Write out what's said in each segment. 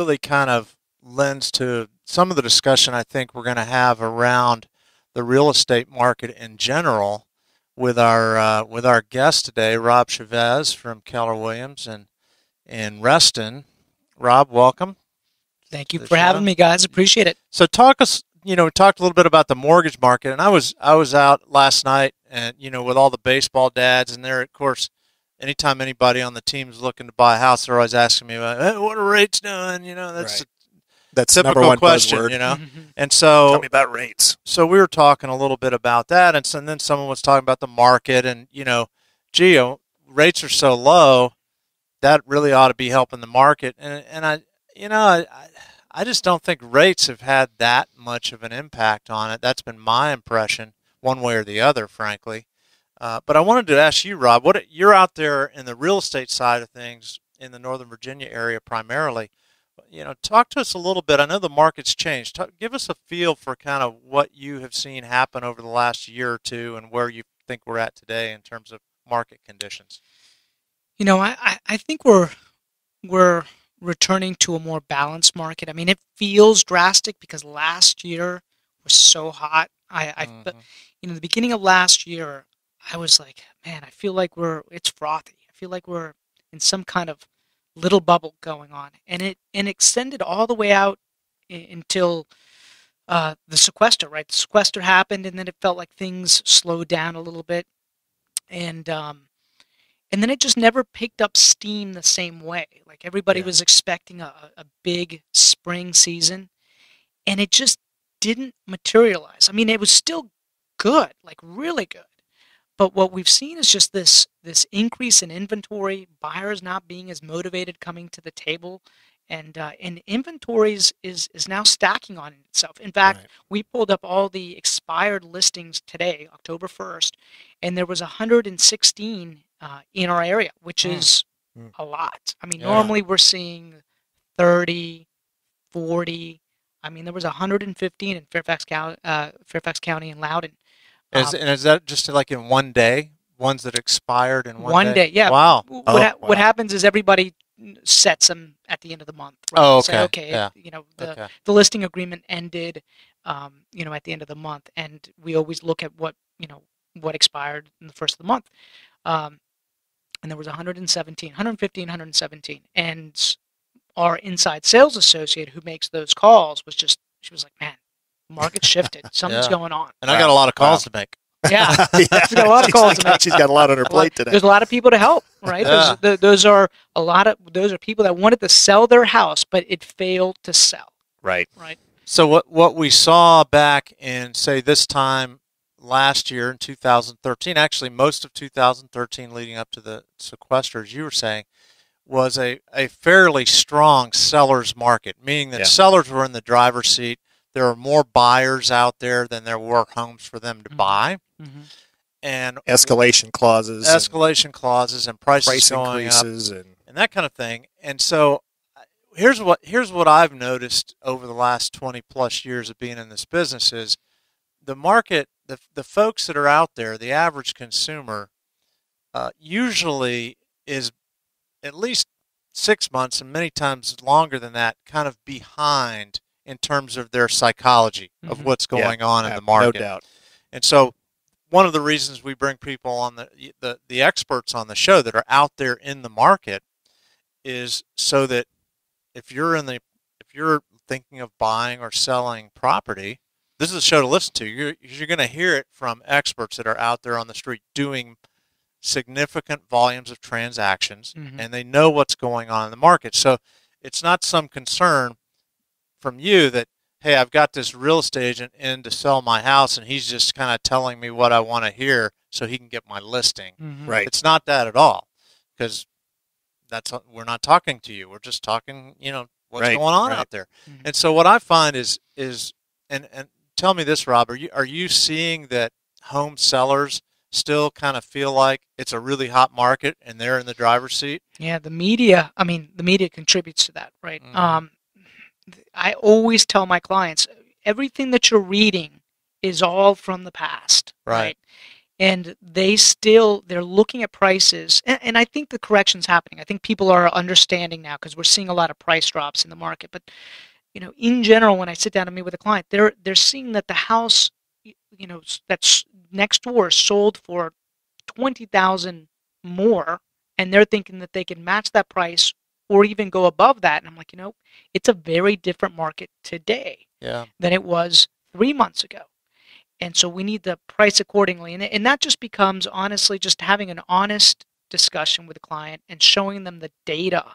really kind of lends to some of the discussion I think we're going to have around the real estate market in general with our guest today, Rob Chevez from Keller Williams in Reston. Rob, welcome. Thank you for having me, guys. Appreciate it. So we talked a little bit about the mortgage market, and I was out last night and, with all the baseball dads, and there, of course, anytime anybody on the team's looking to buy a house, they're always asking me about, hey, what are rates doing? That's that's typical number one question, buzzword. And so Tell me about rates. So we were talking a little bit about that, and then someone was talking about the market, and rates are so low, that really ought to be helping the market, and I just don't think rates have had that much of an impact on it. That's been my impression, one way or the other, frankly. But I wanted to ask you, Rob, you're out there in the real estate side of things in the Northern Virginia area primarily. Talk to us a little bit. I know the market's changed. Give us a feel for kind of what you have seen happen over the last year or two and where you think we're at today in terms of market conditions. I think we're returning to a more balanced market. I mean, it feels drastic because last year was so hot. The beginning of last year, I was like, man, I feel like it's frothy. I feel like we're in some kind of little bubble going on, and it extended all the way out until the sequester. Right, the sequester happened, and then it felt like things slowed down a little bit, and then it just never picked up steam the same way. Like everybody was expecting a big spring season, and it just didn't materialize. I mean, it was still good, like really good. But what we've seen is just this increase in inventory, buyers not being as motivated coming to the table, and inventories is now stacking on itself. In fact, we pulled up all the expired listings today, October 1st, and there was 116 in our area, which is a lot. I mean, normally we're seeing 30, 40. I mean, there was 115 in Fairfax County and Loudoun. And is that just like in one day? Ones that expired in one day? Yeah. Wow. What happens is everybody sets them at the end of the month. Right? Oh, okay. Say, okay. Yeah. The listing agreement ended, at the end of the month, and we always look at what expired in the first of the month. And there was 115, 117, and our inside sales associate who makes those calls she was like, man, market shifted. Something's going on. And I got a lot of calls to make. Yeah. She's got a lot of calls to make. She's got a lot on her plate today. There's a lot of people to help, right? Yeah. Those are people that wanted to sell their house, but it failed to sell. Right. So what we saw back in, say, this time last year in 2013, actually most of 2013 leading up to the sequester, as you were saying, was a fairly strong seller's market, meaning that sellers were in the driver's seat. There are more buyers out there than there were homes for them to buy. Mm-hmm. And escalation clauses and price going increases up and that kind of thing. And so here's what I've noticed over the last 20 plus years of being in this business is the market, the folks that are out there, the average consumer, usually is at least 6 months and many times longer than that kind of behind in terms of their psychology of what's going on in the market. No doubt. And so one of the reasons we bring people on the experts on the show that are out there in the market is so that if you're thinking of buying or selling property, this is a show to listen to. You're going to hear it from experts that are out there on the street doing significant volumes of transactions, and they know what's going on in the market. So it's not some concern from you that, hey, I've got this real estate agent in to sell my house, and he's just kind of telling me what I want to hear so he can get my listing. Right. It's not that at all, because we're not talking to you. We're just talking, what's going on out there. And so what I find is and tell me this, Rob, are you seeing that home sellers still kind of feel like it's a really hot market and they're in the driver's seat? Yeah, the media contributes to that, right? I always tell my clients, everything that you're reading is all from the past, right? and they're looking at prices, and I think the correction's happening. I think people are understanding now because we're seeing a lot of price drops in the market. But in general, when I sit down and meet with a client, they're seeing that the house, that's next door sold for 20,000 more, and they're thinking that they can match that price or even go above that. And I'm like, it's a very different market today than it was 3 months ago. And so we need to price accordingly. And that just becomes, honestly, just having an honest discussion with the client and showing them the data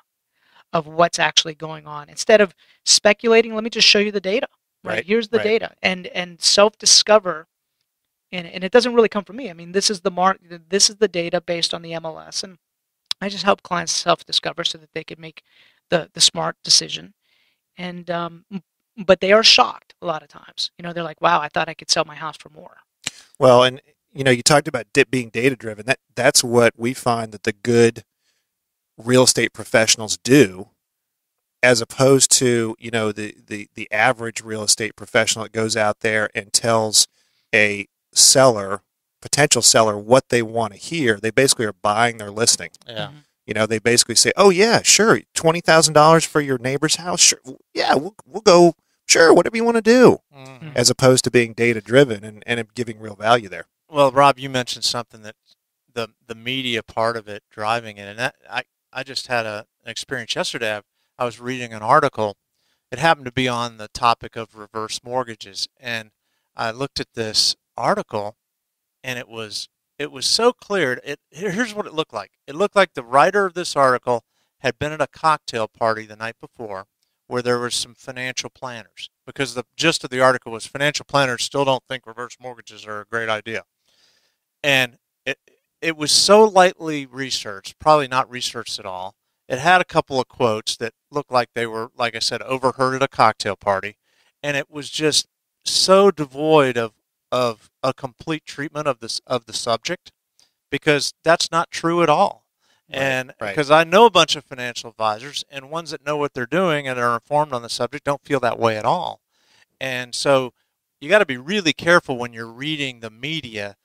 of what's actually going on. Instead of speculating, let me just show you the data. Right? Here's the data. And self-discover. And it doesn't really come from me. I mean, this is the data based on the MLS. And I just help clients self-discover so that they can make the smart decision. And but they are shocked a lot of times. They're like, wow, I thought I could sell my house for more. Well, and you talked about being data-driven. That's what we find that the good real estate professionals do, as opposed to the average real estate professional that goes out there and tells a potential seller, what they want to hear. They basically are buying their listing. Yeah. They basically say, "Oh yeah, sure, $20,000 for your neighbor's house. Sure, yeah, we'll go. Sure, whatever you want to do." Mm-hmm. As opposed to being data driven and giving real value there. Well, Rob, you mentioned something that the media part of it driving it, and that I just had an experience yesterday. I was reading an article. It happened to be on the topic of reverse mortgages, and I looked at this article, and it was so clear. Here's what it looked like. It looked like the writer of this article had been at a cocktail party the night before where there were some financial planners, because the gist of the article was financial planners still don't think reverse mortgages are a great idea. And it was so lightly researched, probably not researched at all. It had a couple of quotes that looked like they were, like I said, overheard at a cocktail party. And it was just so devoid of a complete treatment of the subject, because that's not true at all. And because I know a bunch of financial advisors, and ones that know what they're doing and are informed on the subject don't feel that way at all. And so you got to be really careful when you're reading the media.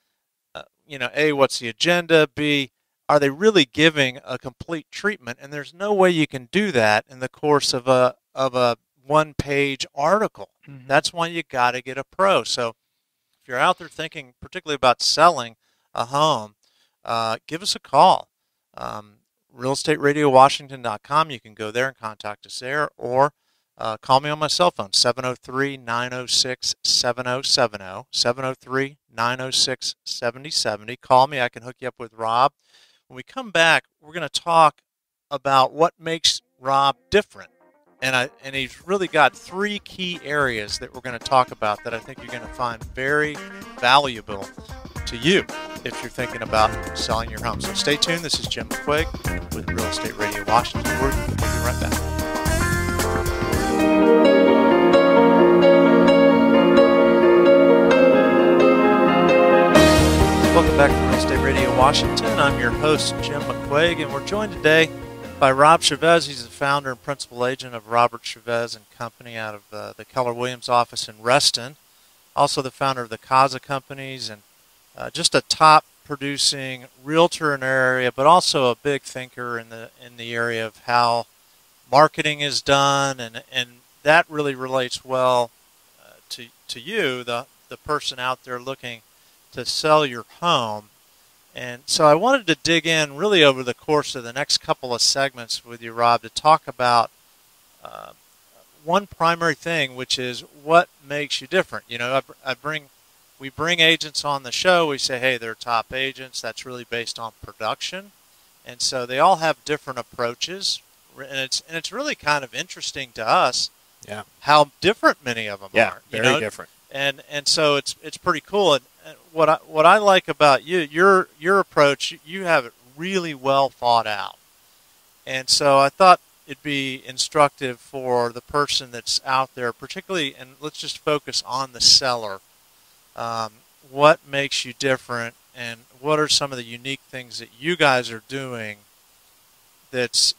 A, what's the agenda? B, are they really giving a complete treatment? And there's no way you can do that in the course of a one-page article. Mm-hmm. That's why you got to get a pro. So if you're out there thinking particularly about selling a home, give us a call. RealestateRadioWashington.com. You can go there and contact us there, or call me on my cell phone, 703-906-7070, 703-906-7070. Call me. I can hook you up with Rob. When we come back, we're going to talk about what makes Rob different. And he's really got 3 key areas that we're going to talk about that I think you're going to find very valuable to you if you're thinking about selling your home. So stay tuned. This is Jim McQuaig with Real Estate Radio Washington. We'll be right back. Welcome back to Real Estate Radio Washington. I'm your host, Jim McQuaig, and we're joined today by Rob Chevez. He's the founder and principal agent of Robert Chevez and Company out of the Keller Williams office in Reston. Also the founder of the Kaza Companies, and just a top producing realtor in the area, but also a big thinker in the area of how marketing is done, and that really relates well to you, the person out there looking to sell your home. And so I wanted to dig in really over the course of the next couple of segments with you, Rob, to talk about one primary thing, which is what makes you different. We bring agents on the show. We say, hey, they're top agents. That's really based on production. And so they all have different approaches. And it's really kind of interesting to us how different many of them are. Yeah, very different. And so it's pretty cool. And what I like about you, your approach, you have it really well thought out. And so I thought it'd be instructive for the person that's out there, particularly, and let's just focus on the seller. What makes you different, and what are some of the unique things that you guys are doing that's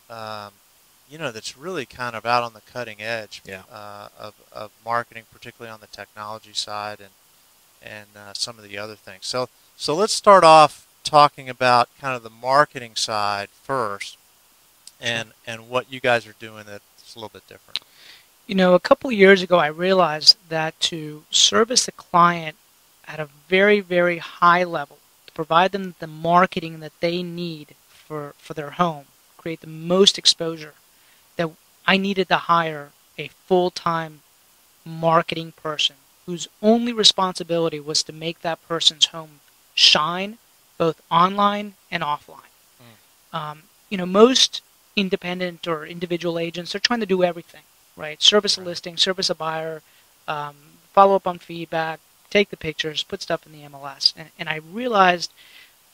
that's really kind of out on the cutting edge of marketing, particularly on the technology side, and some of the other things. So let's start off talking about kind of the marketing side first, and what you guys are doing that's a little bit different. A couple of years ago, I realized that to service the client at a very, very high level, to provide them the marketing that they need for their home, create the most exposure, that I needed to hire a full-time marketing person whose only responsibility was to make that person's home shine, both online and offline. Most independent or individual agents are trying to do everything, right? Service a listing, service a buyer, follow up on feedback, take the pictures, put stuff in the MLS. And I realized,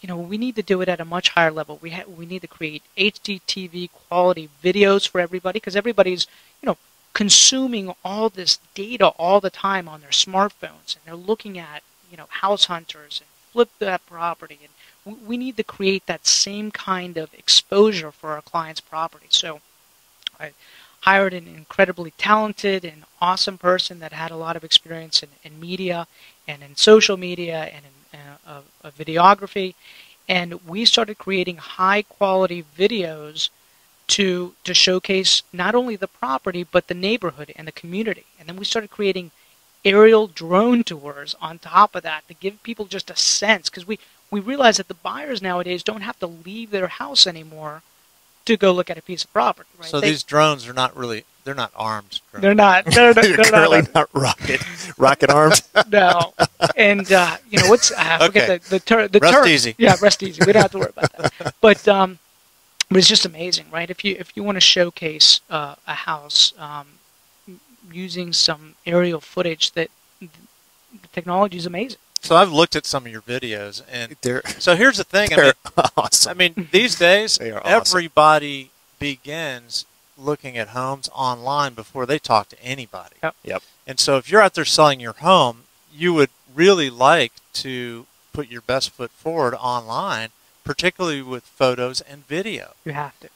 we need to do it at a much higher level. We need to create HDTV quality videos for everybody, because everybody's, consuming all this data all the time on their smartphones, and they're looking at, house hunters and flip that property. And we need to create that same kind of exposure for our clients' property. So I hired an incredibly talented and awesome person that had a lot of experience in media and in social media and in videography. And we started creating high-quality videos to showcase not only the property, but the neighborhood and the community. And then we started creating aerial drone tours on top of that to give people just a sense, because we realize that the buyers nowadays don't have to leave their house anymore to go look at a piece of property. Right? So these drones are not really, they're not armed drones. They're not. They're currently not rocket armed. No. And, what's, I forget the term. Rest easy. Yeah, rest easy. We don't have to worry about that. But it's just amazing, right? If you want to showcase a house using some aerial footage, that the technology is amazing. So I've looked at some of your videos, and so here's the thing. Awesome. I mean, these days, They are awesome. everybody begins looking at homes online before they talk to anybody. Yep. And so if you're out there selling your home, you would really like to put your best foot forward online, particularly with photos and video. You have to.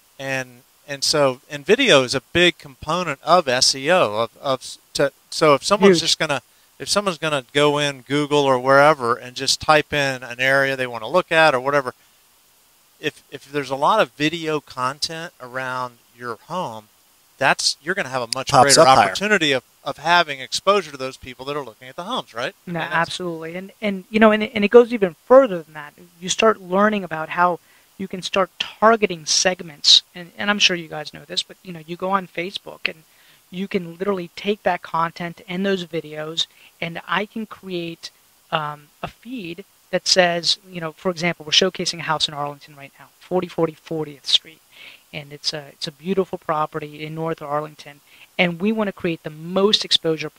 So video is a big component of SEO. So if someone's if someone's gonna go in Google or wherever and just type in an area they want to look at or whatever, if there's a lot of video content around your home, you're going to have a much greater opportunity of having exposure to those people that are looking at the homes, right? No, absolutely. And it goes even further than that. You start learning about how you can start targeting segments, and I'm sure you guys know this, but you go on Facebook and you can literally take that content and those videos, and I can create a feed that says, for example, we're showcasing a house in Arlington right now, 4040 40th Street. And it's a beautiful property in North Arlington, and we want to create the most exposure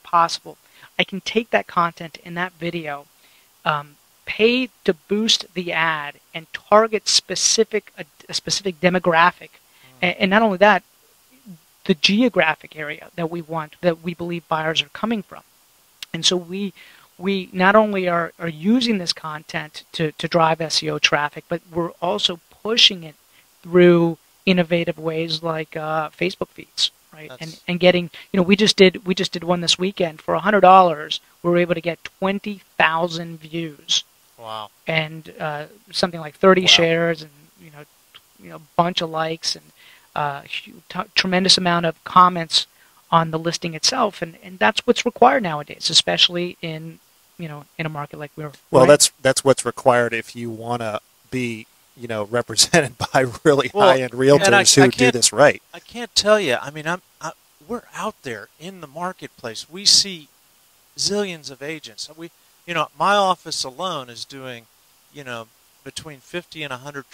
possible. I can take that content in that video, pay to boost the ad, and target a specific demographic, and not only that, the geographic area that we believe buyers are coming from. And so we not only are using this content to drive SEO traffic, but we're also pushing it through innovative ways like Facebook feeds, right? And getting, we just did one this weekend for $100. We were able to get 20,000 views. Wow! And something like 30 shares, and a bunch of likes, and tremendous amount of comments on the listing itself, and that's what's required nowadays, especially in a market like we're. Well, right? that's what's required if you want to be represented by really high-end realtors who do this right. I can't tell you. I mean, we're out there in the marketplace. We see zillions of agents. My office alone is doing, between 50 and 100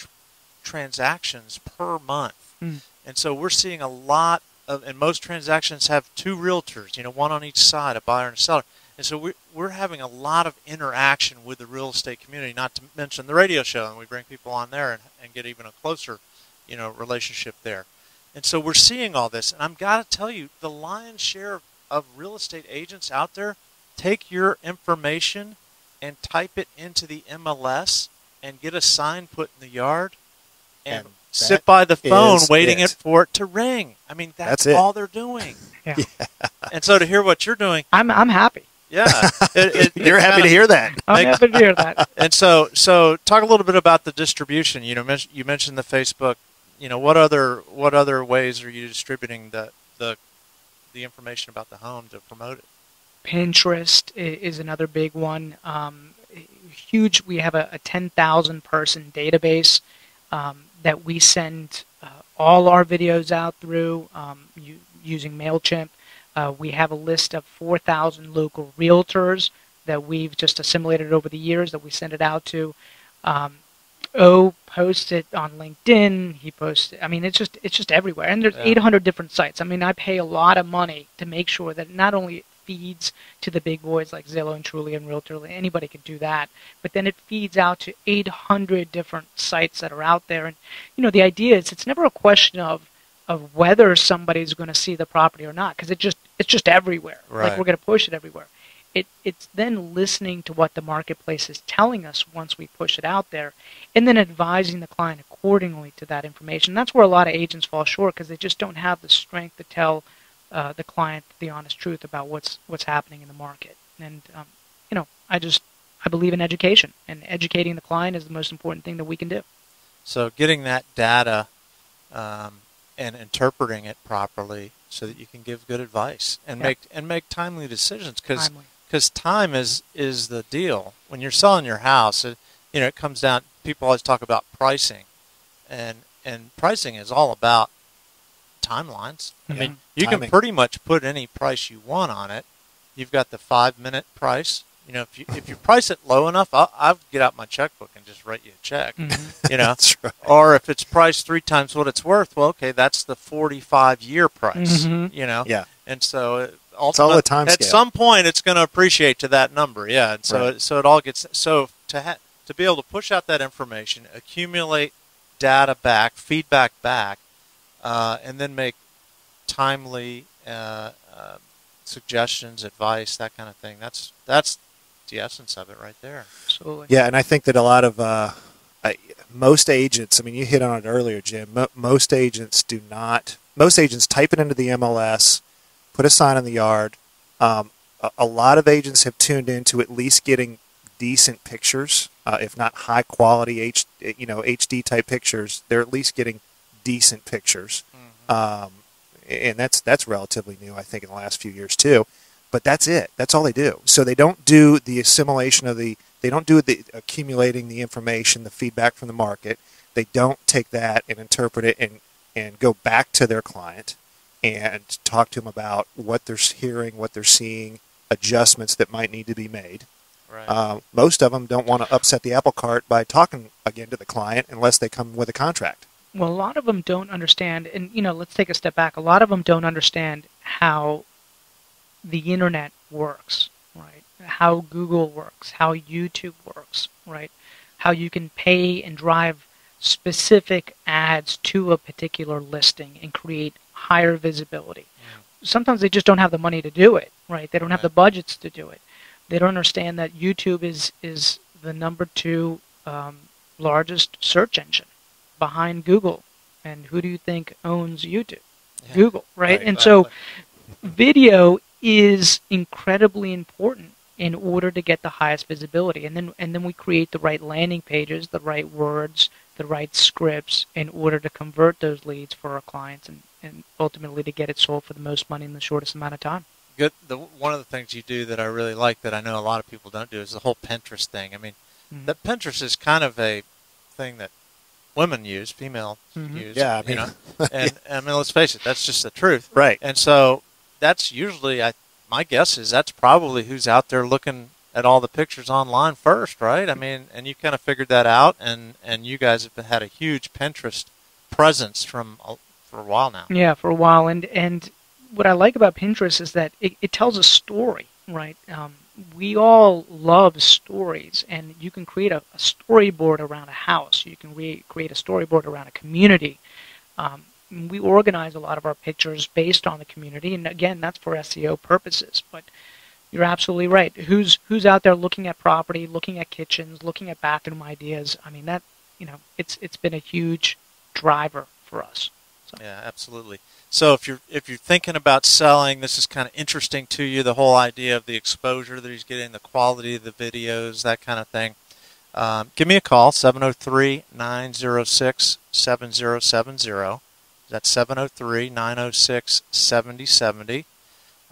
transactions per month. And so we're seeing a lot of, and most transactions have two realtors, one on each side, a buyer and a seller. And so we're having a lot of interaction with the real estate community, not to mention the radio show, and we bring people on there and get even a closer, relationship there. And so we're seeing all this, and I've got to tell you, the lion's share of real estate agents out there take your information and type it into the MLS and get a sign put in the yard and sit by the phone waiting for it to ring. I mean, that's all they're doing. Yeah. And so to hear what you're doing, I'm happy. Yeah, You're happy to hear that. I'm happy to hear that. And so talk a little bit about the distribution. You mentioned the Facebook. What other ways are you distributing the information about the home to promote it? Pinterest is another big one. Huge. We have a 10,000 person database that we send all our videos out through using MailChimp. We have a list of 4,000 local realtors that we've just assimilated over the years that we send it out to. O posts it on LinkedIn. He posts it. I mean, it's just everywhere. And there's 800 different sites. I mean, I pay a lot of money to make sure that not only it feeds to the big boys like Zillow and Trulia and Realtor, anybody could do that, but then it feeds out to 800 different sites that are out there. And the idea is it's never a question of whether somebody's going to see the property or not, because it's just everywhere. Right. Like we're going to push it everywhere. It's then listening to what the marketplace is telling us once we push it out there, and then advising the client accordingly to that information. That's where a lot of agents fall short, because they just don't have the strength to tell the client the honest truth about what's happening in the market. And I believe in education, and educating the client is the most important thing that we can do. So getting that data and interpreting it properly so that you can give good advice and make timely decisions, because time is the deal. When you're selling your house, it comes down. People always talk about pricing, and pricing is all about timelines. I mean, you can pretty much put any price you want on it. You've got the 5-minute price. If you price it low enough, I'll get out my checkbook and just write you a check. Mm-hmm. That's right. Or if it's priced 3 times what it's worth, well, okay, that's the 45-year price. Mm-hmm. Yeah. And so it's all a time at scale. some point it's going to appreciate to that number. Yeah. And so so it all gets to be able to push out that information, accumulate data back, feedback back, and then make timely suggestions, advice, that kind of thing. That's the essence of it right there. Absolutely. Yeah, and I think that a lot of most agents, I mean, you hit on it earlier, Jim, most agents do not, most agents type it into the MLS, put a sign in the yard. A lot of agents have tuned into at least getting decent pictures, if not high quality HD type pictures. They're at least getting decent pictures. Mm-hmm. And that's relatively new, I think, in the last few years too. But that's it. That's all they do. So they don't do the assimilation of they don't do the accumulating the information, the feedback from the market. They don't take that and interpret it and go back to their client and talk to them about what they're hearing, what they're seeing, adjustments that might need to be made. Right. Most of them don't want to upset the apple cart by talking again to the client unless they come with a contract. Well, a lot of them don't understand, and let's take a step back. A lot of them don't understand how the internet works, right? How Google works, how YouTube works, right? How you can pay and drive specific ads to a particular listing and create higher visibility. Yeah. Sometimes they just don't have the money to do it, right? They don't have the budgets to do it. They don't understand that YouTube is the number 2 largest search engine behind Google. And who do you think owns YouTube? Yeah. Google, right? And so video is incredibly important in order to get the highest visibility. And then we create the right landing pages, the right words, the right scripts in order to convert those leads for our clients and ultimately to get it sold for the most money in the shortest amount of time. Good. One of the things you do that I really like that I know a lot of people don't do is the whole Pinterest thing. I mean, that Pinterest is kind of a thing that women use, female use. Yeah, I mean, and I mean, let's face it, that's just the truth. Right. And so that's usually, my guess is that's probably who's out there looking at all the pictures online first, right? I mean, and you kind of figured that out, and you guys have had a huge Pinterest presence for a while now. Yeah, for a while. And what I like about Pinterest is that it tells a story, right? We all love stories, and you can create a storyboard around a house. You can create a storyboard around a community. We organize a lot of our pictures based on the community, and again, that's for SEO purposes. But you're absolutely right. Who's out there looking at property, looking at kitchens, looking at bathroom ideas? I mean, that it's been a huge driver for us. Yeah, absolutely. So if you're thinking about selling, this is kind of interesting to you, the whole idea of the exposure that he's getting, the quality of the videos, that kind of thing. Give me a call, 703-906-7070. That's 703-906-7070.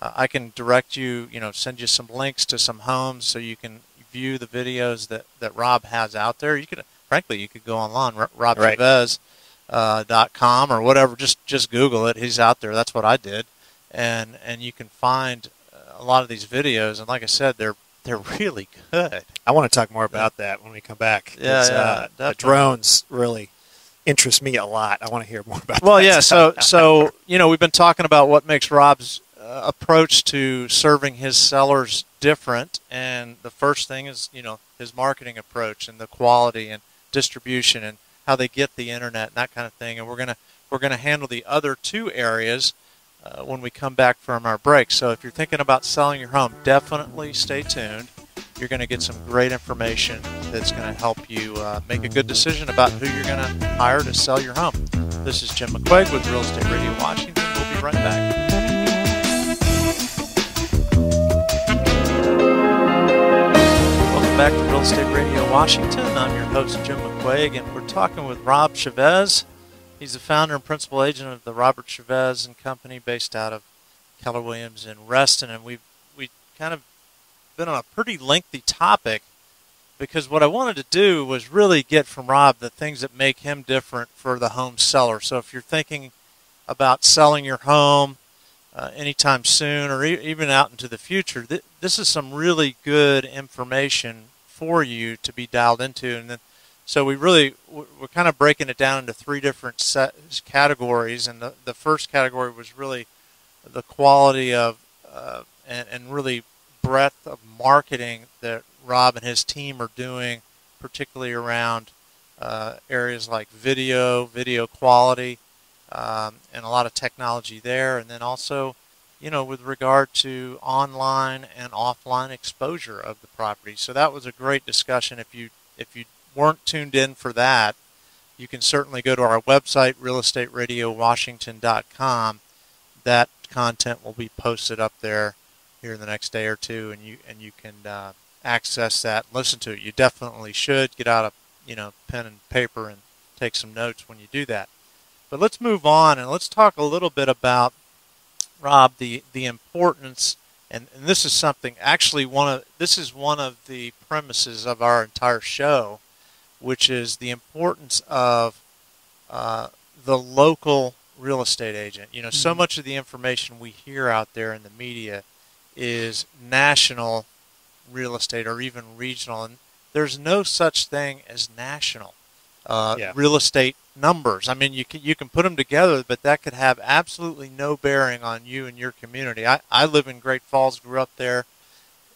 I can direct you, send you some links to some homes so you can view the videos that Rob has out there. You could, frankly, you could go online, robchavez.com or whatever. Just Google it. He's out there. That's what I did, and you can find a lot of these videos. And like I said, they're really good. I want to talk more about that when we come back. Yeah, the drones really interest me a lot. I want to hear more about that. Well, yeah, so we've been talking about what makes Rob's approach to serving his sellers different, and the first thing is, his marketing approach and the quality and distribution and how they get the internet and that kind of thing. And we're gonna handle the other two areas when we come back from our break. So if you're thinking about selling your home, definitely stay tuned. You're going to get some great information that's going to help you make a good decision about who you're going to hire to sell your home. This is Jim McQuaig with Real Estate Radio Washington. We'll be right back. Welcome back to Real Estate Radio Washington. I'm your host, Jim McQuaig, and we're talking with Rob Chevez. He's the founder and principal agent of the Robert Chevez and Company, based out of Keller Williams in Reston. And we kind of been on a pretty lengthy topic because what I wanted to do was really get from Rob the things that make him different for the home seller. So if you're thinking about selling your home anytime soon or even out into the future, this is some really good information for you to be dialed into. And then, so we're kind of breaking it down into three different categories. And the first category was really the quality of and really breadth of marketing that Rob and his team are doing, particularly around areas like video quality, and a lot of technology there. And then also, with regard to online and offline exposure of the property. So that was a great discussion. If you weren't tuned in for that, you can certainly go to our website, realestateradio.washington.com. That content will be posted up there here in the next day or two, and you can access that and listen to it. You definitely should get out a pen and paper and take some notes when you do that. But let's move on and let's talk a little bit about, Rob, the importance, and this is something actually this is one of the premises of our entire show, which is the importance of the local real estate agent. So much of the information we hear out there in the media is national real estate or even regional, and there's no such thing as national real estate numbers. I mean, you can put them together, but that could have absolutely no bearing on you and your community. I live in Great Falls, grew up there.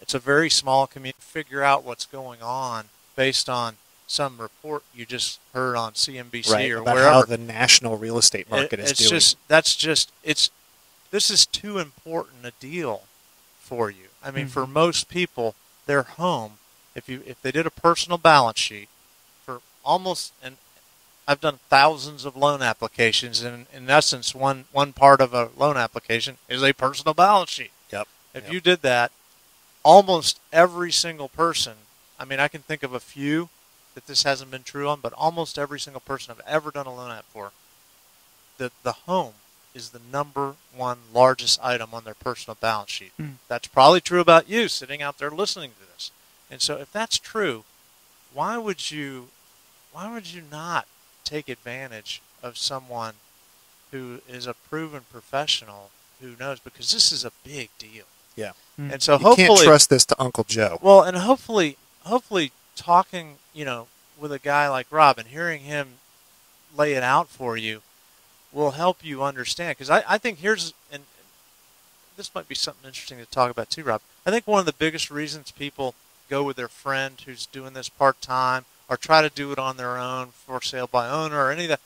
It's a very small community. Figure out what's going on based on some report you just heard on CNBC or about wherever. How the national real estate market is doing. This is too important a deal for you. I mean, for most people, their home, if they did a personal balance sheet for almost, and I've done thousands of loan applications, and in essence, one part of a loan application is a personal balance sheet. If you did that, almost every single person, I mean, I can think of a few that this hasn't been true on, but almost every single person I've ever done a loan app for, the home is the number one largest item on their personal balance sheet. That's probably true about you sitting out there listening to this. And so if that's true, why would you not take advantage of someone who is a proven professional who knows? Because this is a big deal. Yeah. And so you hopefully can't trust this to Uncle Joe. Well, and hopefully talking, with a guy like Rob and hearing him lay it out for you will help you understand. Because I think and this might be something interesting to talk about too, Rob. I think one of the biggest reasons people go with their friend who's doing this part-time or try to do it on their own, for sale by owner or any of that,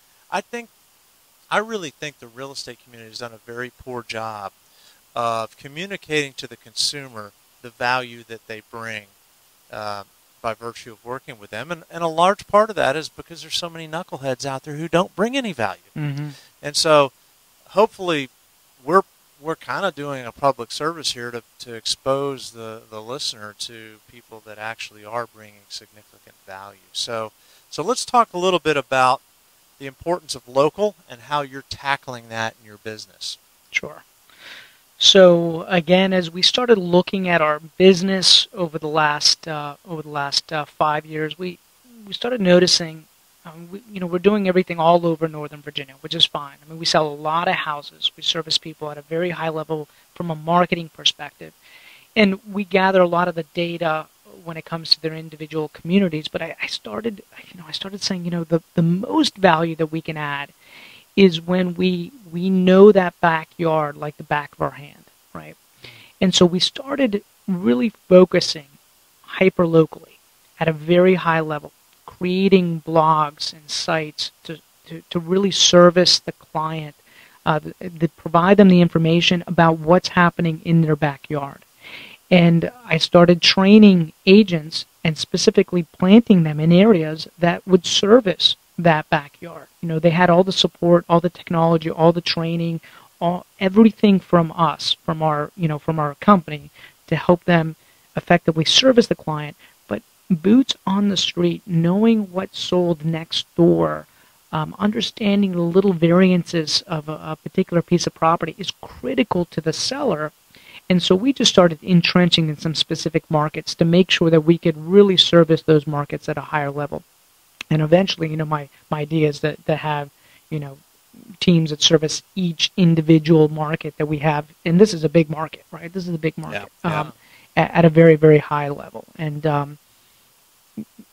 I really think the real estate community has done a very poor job of communicating to the consumer the value that they bring. by virtue of working with them. And a large part of that is because there's so many knuckleheads out there who don't bring any value. Mm-hmm. And so hopefully we're kind of doing a public service here to expose the listener to people that actually are bringing significant value. So let's talk a little bit about the importance of local and how you're tackling that in your business. Sure. So again, as we started looking at our business over the last 5 years, we started noticing, we're doing everything all over Northern Virginia, which is fine. I mean, we sell a lot of houses. We service people at a very high level from a marketing perspective, and we gather a lot of the data when it comes to their individual communities. But I started saying, the most value that we can add is when we know that backyard like the back of our hand, right? And so we started really focusing hyper-locally at a very high level, creating blogs and sites to really service the client, to provide them the information about what's happening in their backyard. And I started training agents and specifically planting them in areas that would service that backyard. They had all the support, all the technology, all the training, everything from us, from our company to help them effectively service the client. But boots on the street, knowing what sold next door, understanding the little variances of a particular piece of property is critical to the seller. And so we just started entrenching in some specific markets to make sure that we could really service those markets at a higher level. And eventually, my idea is to have, teams that service each individual market that we have. And this is a big market, right? This is a big market at a very, very high level. And,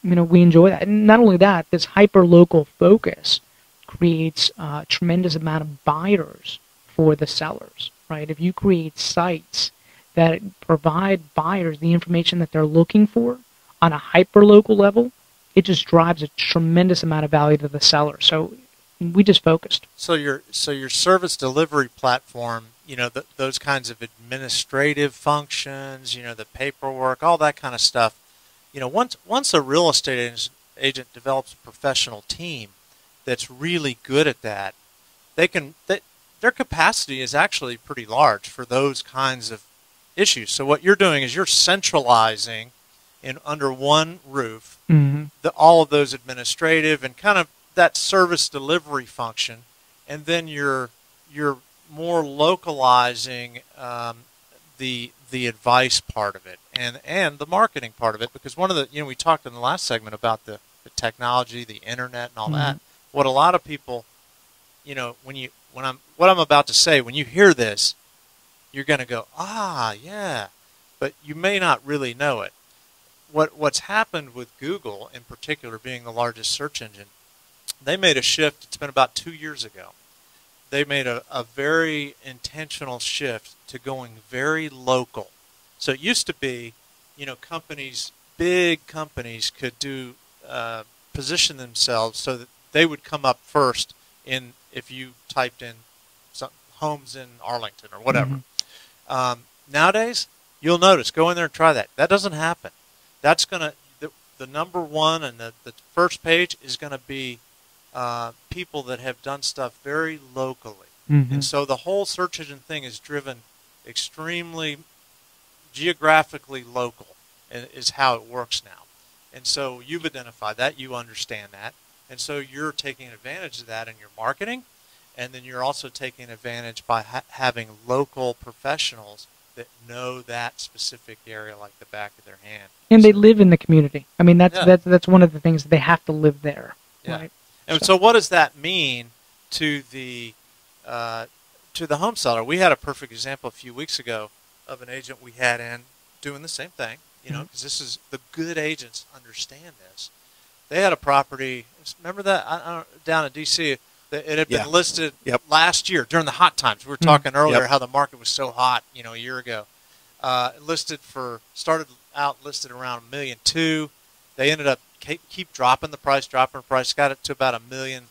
we enjoy that. And not only that, this hyper-local focus creates a tremendous amount of buyers for the sellers, right? If you create sites that provide buyers the information that they're looking for on a hyper-local level, it just drives a tremendous amount of value to the seller. So we just focused. So your service delivery platform, those kinds of administrative functions, the paperwork, all that kind of stuff. Once a real estate agent develops a professional team that's really good at that, their capacity is actually pretty large for those kinds of issues. So what you're doing is you're centralizing under one roof all of those administrative and kind of that service delivery function, and then you're more localizing the advice part of it and the marketing part of it, because one of the we talked in the last segment about the technology, the internet, and all that. What a lot of people, what I'm about to say, when you hear this, you're going to go, yeah, but you may not really know it. What's happened with Google, in particular, being the largest search engine, they made a shift. It's been about 2 years ago. They made a very intentional shift to going very local. So it used to be, companies, big companies could position themselves so that they would come up first if you typed in some homes in Arlington or whatever. Nowadays, you'll notice, go in there and try that. That doesn't happen. That's going to, the number one and the first page is going to be people that have done stuff very locally. And so the whole search engine thing is driven extremely geographically local, is how it works now. And so you've identified that, you understand that, and so you're taking advantage of that in your marketing, and then you're also taking advantage by having local professionals that know that specific area like the back of their hand. And they live in the community. I mean, that's one of the things, they have to live there. Yeah. Right? And so what does that mean to the home seller? We had a perfect example a few weeks ago of an agent we had in doing the same thing, because this is, the good agents understand this. They had a property, remember that, down in D.C., it had been listed last year during the hot times. We were talking earlier how the market was so hot, a year ago. Started out listed around $1.2 million. They ended up keep dropping the price, got it to about $1.05 million,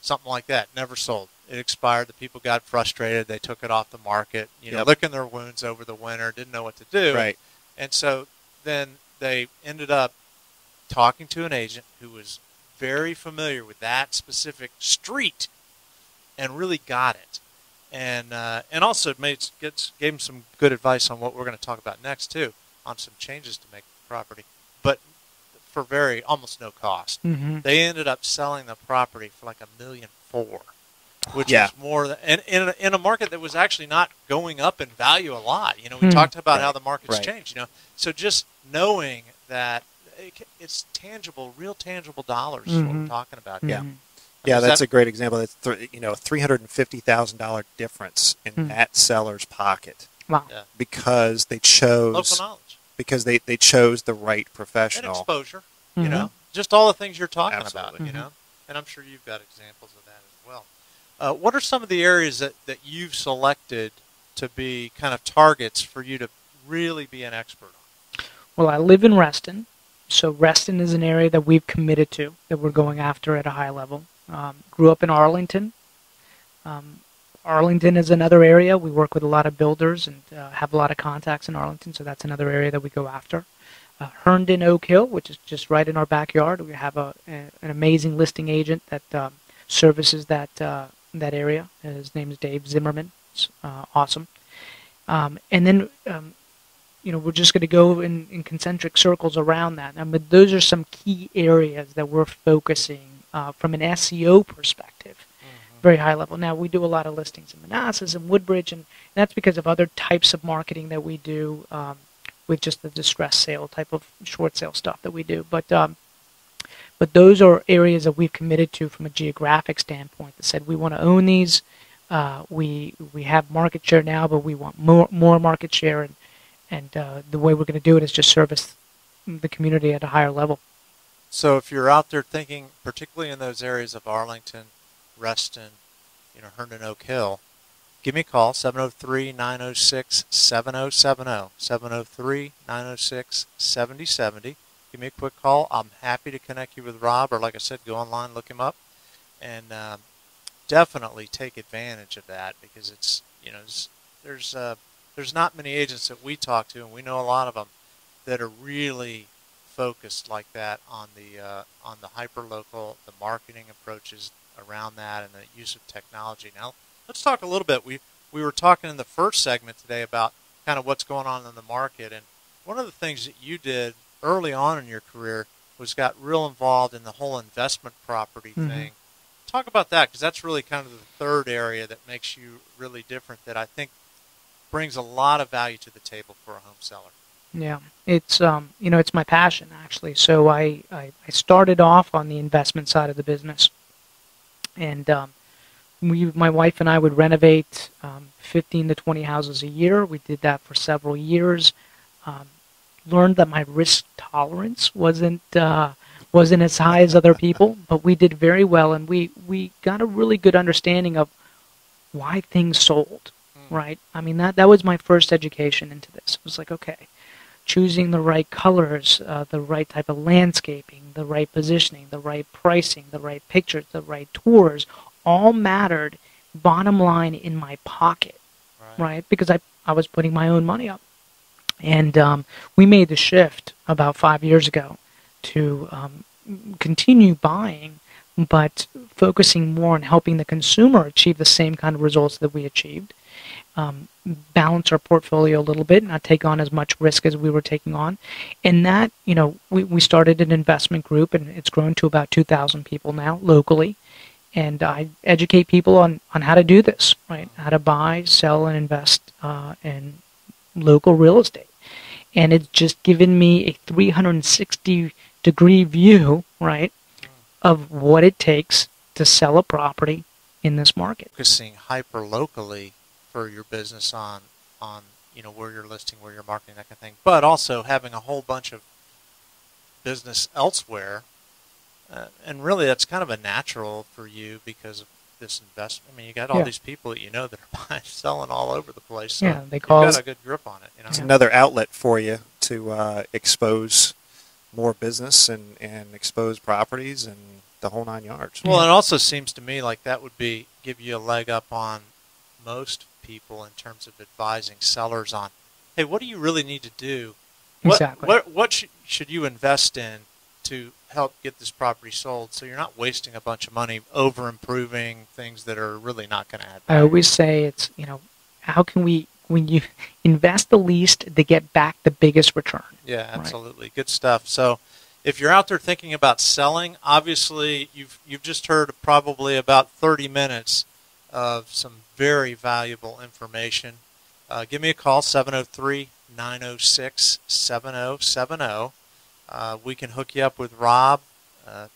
something like that. Never sold. It expired. The people got frustrated. They took it off the market. Licking their wounds over the winter, didn't know what to do. Right. And so then they ended up talking to an agent who was very familiar with that specific street and really got it. And also gave him some good advice on what we're going to talk about next, too, on some changes to make to the property. But for almost no cost. Mm-hmm. They ended up selling the property for like $1.4 million, which is more than, and in a market that was actually not going up in value a lot. You know, we talked about how the market's changed. You know, so just knowing that it's tangible, real tangible dollars is what we're talking about. Yeah. Yeah, that's a great example. That's $350,000 difference in that seller's pocket. Wow! Yeah. Because they chose local knowledge. Because they chose the right professional. And exposure. You know, just all the things you're talking Absolutely. about. You know, and I'm sure you've got examples of that as well. What are some of the areas that you've selected to be kind of targets for you to really be an expert on? Well, I live in Reston, so Reston is an area that we've committed to, that we're going after at a high level. Grew up in Arlington. Arlington is another area. We work with a lot of builders and have a lot of contacts in Arlington, so that's another area that we go after. Herndon, Oak Hill, which is just right in our backyard. We have an amazing listing agent that services that area. His name is Dave Zimmerman. It's awesome. And then, we're just going to go in concentric circles around that. But those are some key areas that we're focusing from an SEO perspective. Very high level. Now, we do a lot of listings in Manassas and Woodbridge, and that's because of other types of marketing that we do with just the distress sale type of short sale stuff that we do. But those are areas that we've committed to from a geographic standpoint that said we want to own these. We have market share now, but we want more market share, and the way we're going to do it is just service the community at a higher level. So if you're out there thinking, particularly in those areas of Arlington, Reston, Herndon, Oak Hill, give me a call, 703-906-7070, 703-906-7070. Give me a quick call. I'm happy to connect you with Rob, or like I said, go online, look him up, and definitely take advantage of that, because it's, there's not many agents that we talk to, and we know a lot of them that are really focused like that on the hyper-local, the marketing approaches around that, and the use of technology. Now, let's talk a little bit. We were talking in the first segment today about kind of what's going on in the market, and one of the things that you did early on in your career was got real involved in the whole investment property thing. Talk about that, because that's really kind of the third area that makes you really different, that I think brings a lot of value to the table for a home seller. Yeah, it's it's my passion, actually. So I started off on the investment side of the business, and my wife and I would renovate 15 to 20 houses a year. We did that for several years. Learned that my risk tolerance wasn't as high as other people, but we did very well, and we got a really good understanding of why things sold. Right? I mean, that was my first education into this. It was like, okay, choosing the right colors, the right type of landscaping, the right positioning, the right pricing, the right pictures, the right tours, all mattered, bottom line, in my pocket, right? Because I was putting my own money up. And we made the shift about 5 years ago to continue buying, but focusing more on helping the consumer achieve the same kind of results that we achieved. Balance our portfolio a little bit, not take on as much risk as we were taking on. And that, we started an investment group, and it's grown to about 2,000 people now locally. And I educate people on how to do this, right? How to buy, sell, and invest in local real estate. And it's just given me a 360-degree view, right, of what it takes to sell a property in this market. Focusing hyper-locally for your business on where you're listing, where you're marketing, that kind of thing, but also having a whole bunch of business elsewhere, and really that's kind of a natural for you because of this investment. I mean, you got all these people that that are buying, selling all over the place. So they call you've got a good grip on it. It's another outlet for you to expose more business and expose properties and the whole 9 yards. Well, it also seems to me like that would give you a leg up on most people in terms of advising sellers on, hey, what do you really need to do Exactly. What should you invest in to help get this property sold so you're not wasting a bunch of money over improving things that are really not going to add I value? always say it's, how can we, when you invest the least, to get back the biggest return? Yeah, absolutely. Right. Good stuff. So if you're out there thinking about selling, obviously you've just heard probably about 30 minutes of some very valuable information. Give me a call, 703-906-7070. We can hook you up with Rob,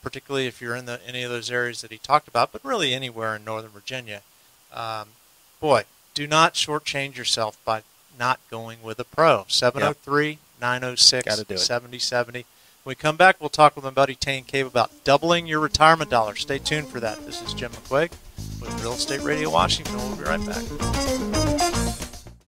particularly if you're in any of those areas that he talked about, but really anywhere in Northern Virginia. Boy, do not shortchange yourself by not going with a pro. 703-906-7070. When we come back, we'll talk with my buddy Tane Cave about doubling your retirement dollars. Stay tuned for that. This is Jim McQuaig with Real Estate Radio Washington. We'll be right back.